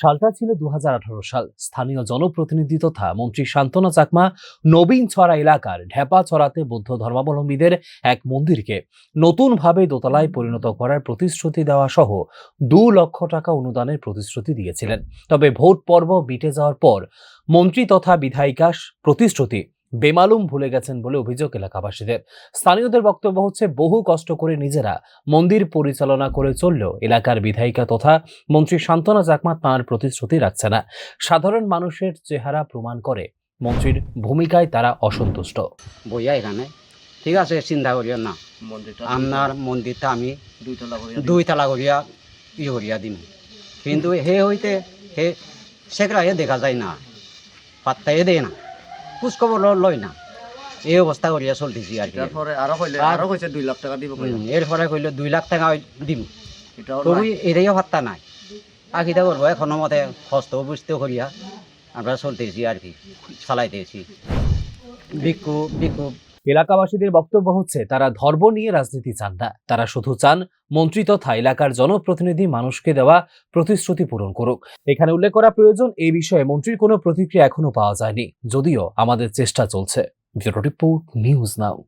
সালটা ছিল 2018 সাল। স্থানীয় জনপ্রতিনিধি তথা মন্ত্রী শান্তনা চাকমা নবীনছড়া এলাকার ঢেপাছড়াতে বৌদ্ধ ধর্মাবলম্বীদের এক মন্দিরকে নতুনভাবে দোতলায় পরিণত করার প্রতিশ্রুতি দেওয়া সহ 2 লক্ষ টাকা অনুদানের প্রতিশ্রুতি দিয়েছিলেন। তবে ভোট পর্ব মিটে যাওয়ার পর মন্ত্রী তথা বিধায়িকা প্রতিশ্রুতি বেমালুম ভুলে গেছেন বলে অভিযোগ এলাকাবাসীদের। স্থানীয়দের বক্তব্য হচ্ছে, বহু কষ্ট করে নিজেরা মন্দির পরিচালনা করে চললেও এলাকার বিধায়িকা তথা মন্ত্রী শান্তনা চাকমা তাঁর প্রতিশ্রুতি রাখছে না। সাধারণ মানুষের চেহারা প্রমাণ করে মন্ত্রীর ভূমিকায় তারা অসন্তুষ্ট। বইয়া এখানে ঠিক আছে, চিন্তা করিও না, আপনার মন্দিরটা আমি দুইতলা করিয়া করিয়া দিন, কিন্তু হে হইতে হে সেগুলা দেখা যায় না, পাত্তাই দেয় না, খোঁজখবর লয় না, এই অবস্থা করিয়া চলতেছি আর কি। এরপরে কইলে 2 লাখ টাকা দিম, তবু এটাইও পাত্তা নাই। আখিটা করবো এখনো মতে কষ্ট বুঝতে করিয়া আমরা চলতেছি আর কি, চালাইতেছি ভিক্ষু। এলাকাবাসীদের বক্তব্য হচ্ছে, তারা ধর্ম নিয়ে রাজনীতি চান না, তারা শুধু চান মন্ত্রী তথা এলাকার জনপ্রতিনিধি মানুষকে দেওয়া প্রতিশ্রুতি পূরণ করুক। এখানে উল্লেখ করা প্রয়োজন, এই বিষয়ে মন্ত্রীর কোনো প্রতিক্রিয়া এখনো পাওয়া যায়নি, যদিও আমাদের চেষ্টা চলছে। Bureau report, news now.